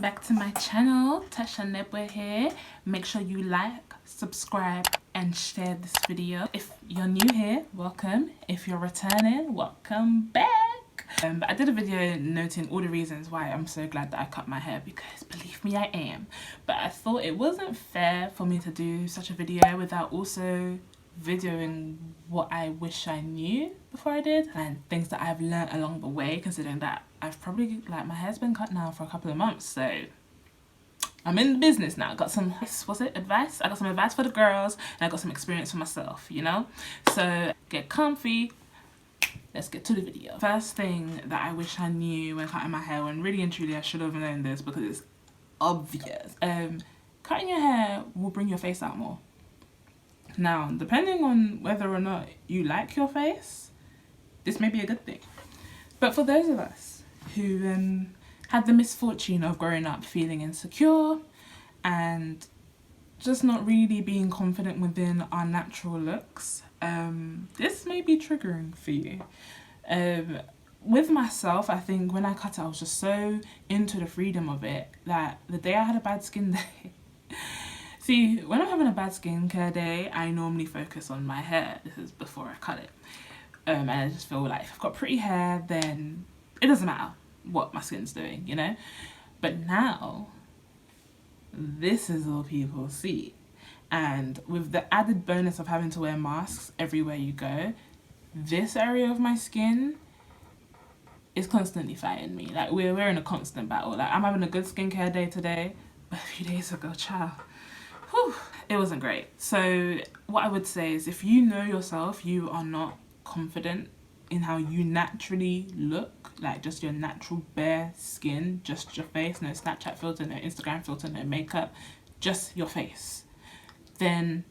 back to my channel. Tasha Nebwe here. Make sure you like, subscribe and share this video. If you're new here, welcome. If you're returning, welcome back. But I did a video noting all the reasons why I'm so glad that I cut my hair, because believe me, I am. But I thought it wasn't fair for me to do such a video without also videoing what I wish I knew before I did, and things that I've learned along the way, considering that I've probably, like, my hair's been cut now for a couple of months, so I'm in the business now. I got some, advice? I got some advice for the girls, and I got some experience for myself, you know? So get comfy, let's get to the video. First thing that I wish I knew when cutting my hair, when really and truly I should have known this because it's obvious. Cutting your hair will bring your face out more. Now, depending on whether or not you like your face, this may be a good thing. But for those of us who had the misfortune of growing up feeling insecure and just not really being confident within our natural looks, this may be triggering for you. With myself, I think when I cut it, I was just so into the freedom of it that the day I had a bad skin day, see, when I'm having a bad skincare day, I normally focus on my hair. This is before I cut it. And I just feel like if I've got pretty hair, then it doesn't matter what my skin's doing, you know? But now, this is all people see. And with the added bonus of having to wear masks everywhere you go, this area of my skin is constantly fighting me. Like, we're in a constant battle. Like, I'm having a good skincare day today, but a few days ago, child, it wasn't great. So what I would say is, if you know yourself, you are not confident in how you naturally look, like just your natural bare skin, just your face, no Snapchat filter, no Instagram filter, no makeup, just your face, then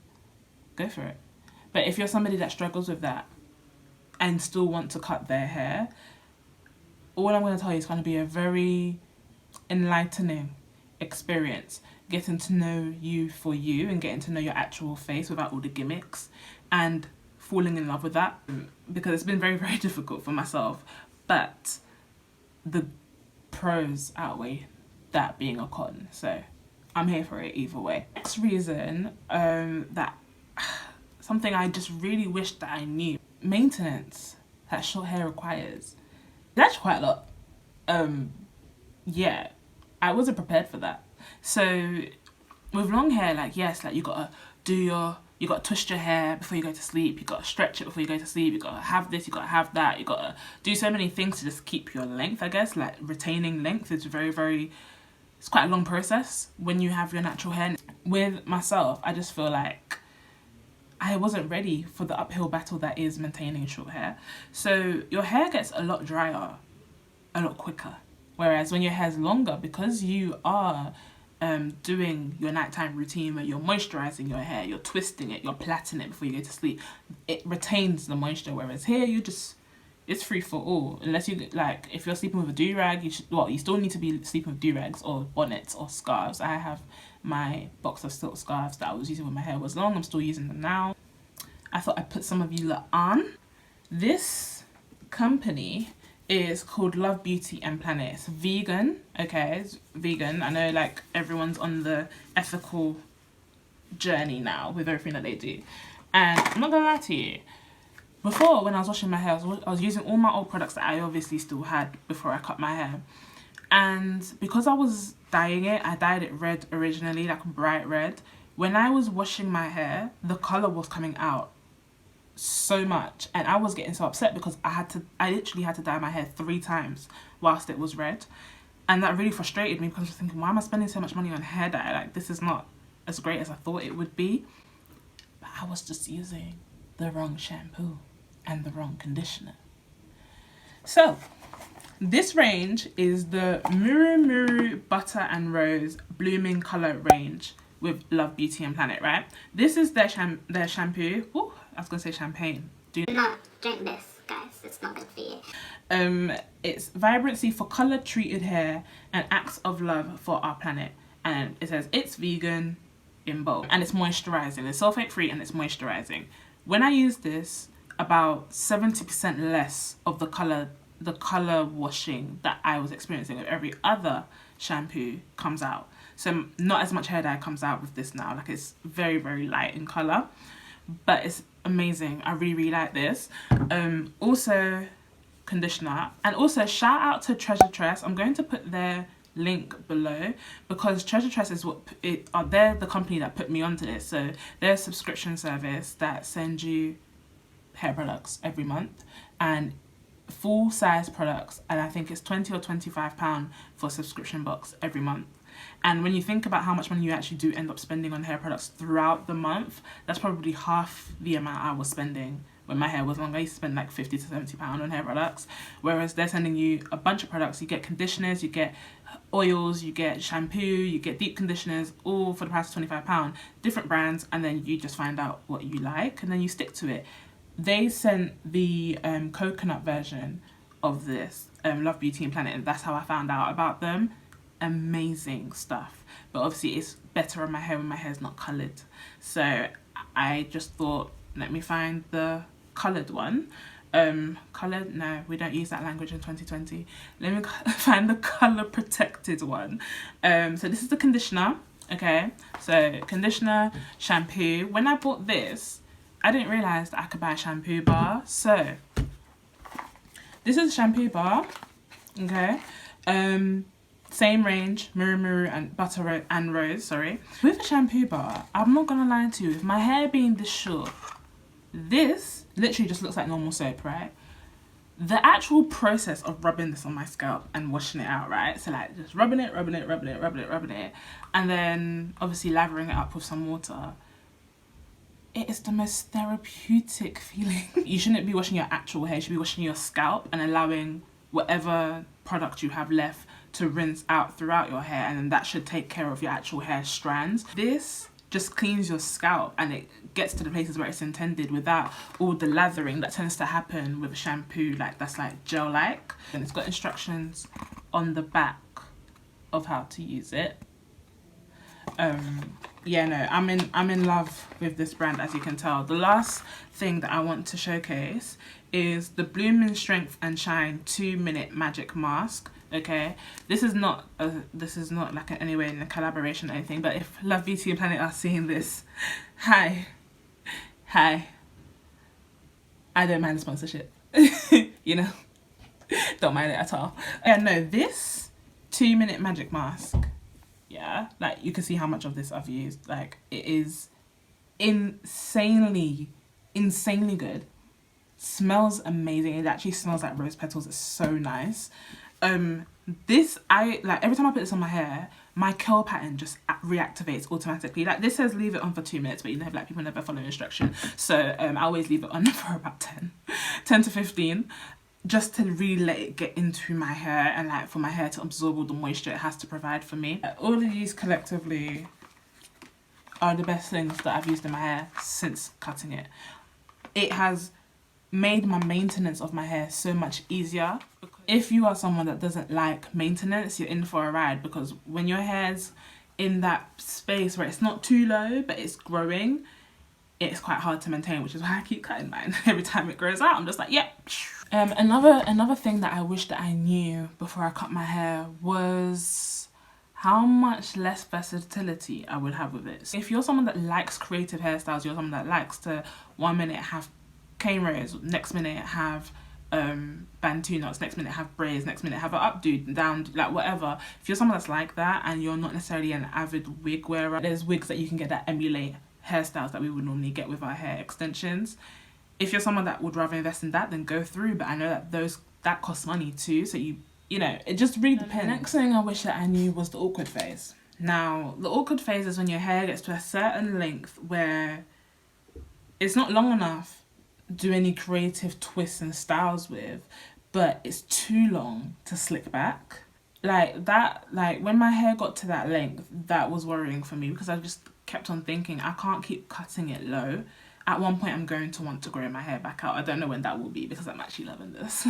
go for it. But if you're somebody that struggles with that and still want to cut their hair, all I'm going to tell you is going to be a very enlightening experience, getting to know you for you and getting to know your actual face without all the gimmicks, and falling in love with that, because it's been very, very difficult for myself, but the pros outweigh that being a con, so I'm here for it either way. Next reason, that something I just really wish that I knew, maintenance that short hair requires. That's quite a lot. Yeah, I wasn't prepared for that. So with long hair, like, yes, like, you gotta twist your hair before you go to sleep, you gotta stretch it before you go to sleep, you gotta have this, you gotta have that, you gotta do so many things to just keep your length, I guess. Like, retaining length is it's quite a long process when you have your natural hair. With myself, I just feel like I wasn't ready for the uphill battle that is maintaining short hair. So your hair gets a lot drier a lot quicker, whereas when your hair's longer, because you are doing your nighttime routine where you're moisturizing your hair, you're twisting it, you're plaiting it before you go to sleep, it retains the moisture, whereas here it's free for all. Unless you, like, if you're sleeping with a do-rag, you still need to be sleeping with do-rags or bonnets or scarves. I have my box of silk scarves that I was using when my hair was long. I'm still using them now. I thought I'd put some of you lot on. This company is called Love Beauty and Planet. It's vegan, okay, it's vegan. I know, like, everyone's on the ethical journey now with everything that they do. And I'm not gonna lie to you, before, when I was washing my hair, I was using all my old products that I obviously still had before I cut my hair. And because I was dyeing it, I dyed it red originally, like bright red. When I was washing my hair, the colour was coming out so much, and I was getting so upset because I literally had to dye my hair 3 times whilst it was red, and that really frustrated me because I was thinking, why am I spending so much money on hair dye? Like, this is not as great as I thought it would be. But I was just using the wrong shampoo and the wrong conditioner. So this range is the Muru Muru Butter and Rose Blooming Colour range with Love Beauty and Planet, right? This is their shampoo. Ooh, I was gonna say champagne. Do not drink this, guys. It's not good for you. It's vibrancy for colour treated hair and acts of love for our planet. And it says it's vegan in bold, and it's moisturising. It's sulfate free and it's moisturising. When I use this, about 70% less of the colour washing that I was experiencing with every other shampoo comes out. So not as much hair dye comes out with this now. Like, it's very, very light in colour, but it's amazing. I really, really like this. Also conditioner, and also shout out to Treasure Tress. I'm going to put their link below, because Treasure Tress is they're the company that put me onto this. So they're a subscription service that sends you hair products every month, and full size products, and I think it's £20 or £25 for a subscription box every month. And when you think about how much money you actually do end up spending on hair products throughout the month, that's probably half the amount I was spending when my hair was long. I used to spend like £50 to £70 on hair products, whereas they're sending you a bunch of products. You get conditioners, you get oils, you get shampoo, you get deep conditioners, all for the price of £25, different brands, and then you just find out what you like and then you stick to it. They sent the coconut version of this, Love Beauty and Planet, and that's how I found out about them. Amazing stuff, but obviously it's better on my hair when my hair's not coloured. So I just thought, let me find the coloured one. Coloured? No, we don't use that language in 2020. Let me find the colour protected one. So this is the conditioner. Okay, so conditioner, shampoo. When I bought this, I didn't realise that I could buy a shampoo bar. So this is a shampoo bar. Okay, same range, Muru and Butter and Rose, sorry. With a shampoo bar, I'm not gonna lie to you, with my hair being this short, this literally just looks like normal soap, right? The actual process of rubbing this on my scalp and washing it out, right? So like just rubbing it, and then obviously lathering it up with some water. It is the most therapeutic feeling. You shouldn't be washing your actual hair, you should be washing your scalp and allowing whatever product you have left to rinse out throughout your hair, and then that should take care of your actual hair strands. This just cleans your scalp and it gets to the places where it's intended without all the lathering that tends to happen with a shampoo that's like gel-like. And it's got instructions on the back of how to use it. Yeah, no, I'm in love with this brand, as you can tell. The last thing that I want to showcase is the Bloom in Strength and Shine 2-minute magic mask. Okay, this is not like anyway in a collaboration or anything, but if Love Beauty and Planet are seeing this, hi, I don't mind the sponsorship. You know, don't mind it at all. Yeah, no, this 2-minute magic mask, yeah, like you can see how much of this I've used. Like, it is insanely good. Smells amazing. It actually smells like rose petals. It's so nice. This, I like, every time I put this on my hair, my curl pattern just reactivates automatically. Like, this says leave it on for 2 minutes, but you know, black people never follow instruction, so I always leave it on for about 10 to 15, just to really let it get into my hair and like for my hair to absorb all the moisture it has to provide for me. All of these collectively are the best things that I've used in my hair since cutting it. It has made my maintenance of my hair so much easier. If you are someone that doesn't like maintenance, you're in for a ride, because when your hair's in that space where it's not too low but it's growing, it's quite hard to maintain, which is why I keep cutting mine. Every time it grows out, I'm just like, yep. Another thing that I wish that I knew before I cut my hair was how much less versatility I would have with it. So if you're someone that likes creative hairstyles, you're someone that likes to 1 minute have cane rows, next minute have bantu knots, next minute have braids, next minute have an updo, down, like whatever. If you're someone that's like that and you're not necessarily an avid wig wearer, there's wigs that you can get that emulate hairstyles that we would normally get with our hair extensions. If you're someone that would rather invest in that, then go through, but I know that that costs money too, so you know, it just really depends. The next thing I wish that I knew was the awkward phase. Now, the awkward phase is when your hair gets to a certain length where it's not long enough to do any creative twists and styles with, but it's too long to slick back. Like that, like when my hair got to that length, that was worrying for me, because I just kept on thinking, I can't keep cutting it low. At one point I'm going to want to grow my hair back out. I don't know when that will be, because I'm actually loving this.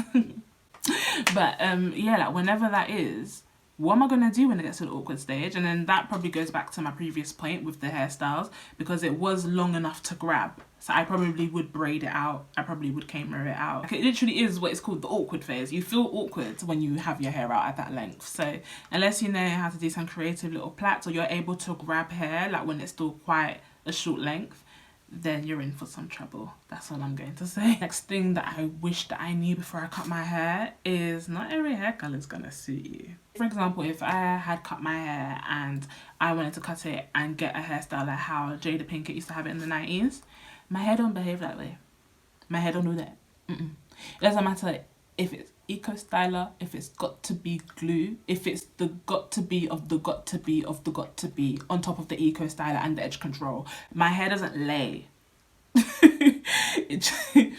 But yeah, like whenever that is, what am I going to do when it gets to the awkward stage? And then that probably goes back to my previous point with the hairstyles, because it was long enough to grab. So I probably would braid it out. I probably would camera it out. Like, it literally is what it's called, the awkward phase. You feel awkward when you have your hair out at that length. So unless you know how to do some creative little plaits, or you're able to grab hair like when it's still quite a short length, then you're in for some trouble. That's all I'm going to say. Next thing that I wish that I knew before I cut my hair is not every hair color is gonna suit you. For example, if I had cut my hair and I wanted to cut it and get a hairstyle like how Jada Pinkett used to have it in the 90s, my hair don't behave that way. My hair don't do that. It doesn't matter if it's eco styler, if it's got to be glue, if it's the got to be of the got to be of the got to be on top of the eco styler and the edge control. My hair doesn't lay. Sweetheart,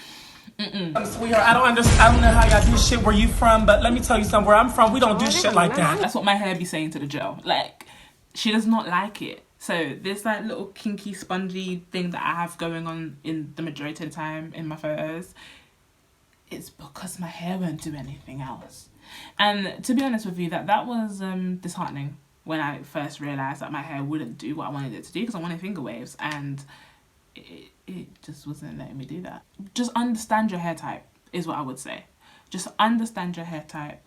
I don't understand. I don't know how y'all do shit where you from, but let me tell you something. Where I'm from, we don't do shit like that. That's what my hair be saying to the gel. Like, she does not like it. So this like little kinky spongy thing that I have going on in the majority of the time in my photos, it's because my hair won't do anything else. And to be honest with you, that was disheartening when I first realised that my hair wouldn't do what I wanted it to do, because I wanted finger waves, and it just wasn't letting me do that. Just understand your hair type is what I would say. Just understand your hair type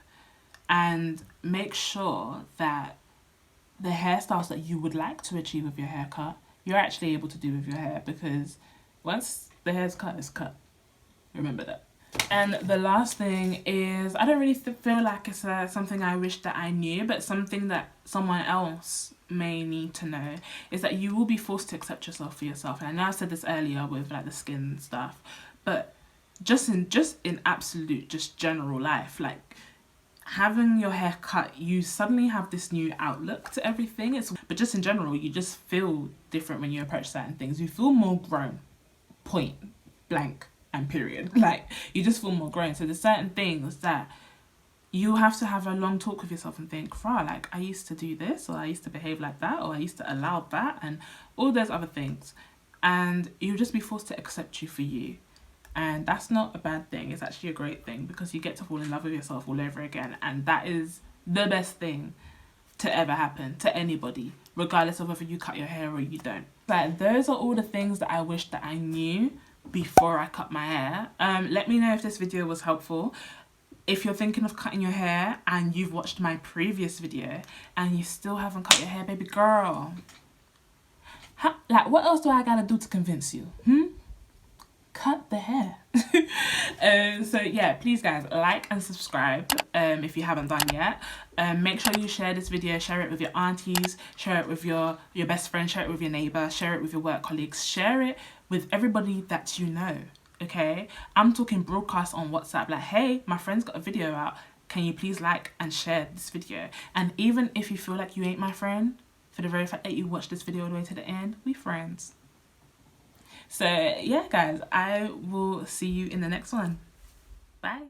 and make sure that the hairstyles that you would like to achieve with your haircut, you're actually able to do with your hair, because once the hair's cut, it's cut. Remember that. And the last thing is, I don't really feel like it's something I wish that I knew, but something that someone else may need to know, is that you will be forced to accept yourself for yourself. And I know I said this earlier with like the skin stuff, but just in absolute, just general life, like having your hair cut, you suddenly have this new outlook to everything. But just in general, you just feel different when you approach certain things. You feel more grown, point blank and period. Like, you just feel more grown. So there's certain things that you have to have a long talk with yourself and think, rah, like, I used to do this, or I used to behave like that, or I used to allow that, and all those other things. And you'll just be forced to accept you for you. And that's not a bad thing. It's actually a great thing, because you get to fall in love with yourself all over again. And that is the best thing to ever happen to anybody, regardless of whether you cut your hair or you don't. But those are all the things that I wish that I knew before I cut my hair. Let me know if this video was helpful. If you're thinking of cutting your hair and you've watched my previous video and you still haven't cut your hair, baby girl, like, what else do I gotta do to convince you? Cut the hair. So yeah, please guys, like and subscribe if you haven't done yet. Make sure you share this video, share it with your aunties, share it with your best friend, share it with your neighbor, share it with your work colleagues, share it with everybody that you know. Okay, I'm talking broadcast on WhatsApp, like, hey, my friend's got a video out, can you please like and share this video? And even if you feel like you ain't my friend, for the very fact that you watched this video all the way to the end, we friends. So yeah guys, I will see you in the next one. Bye.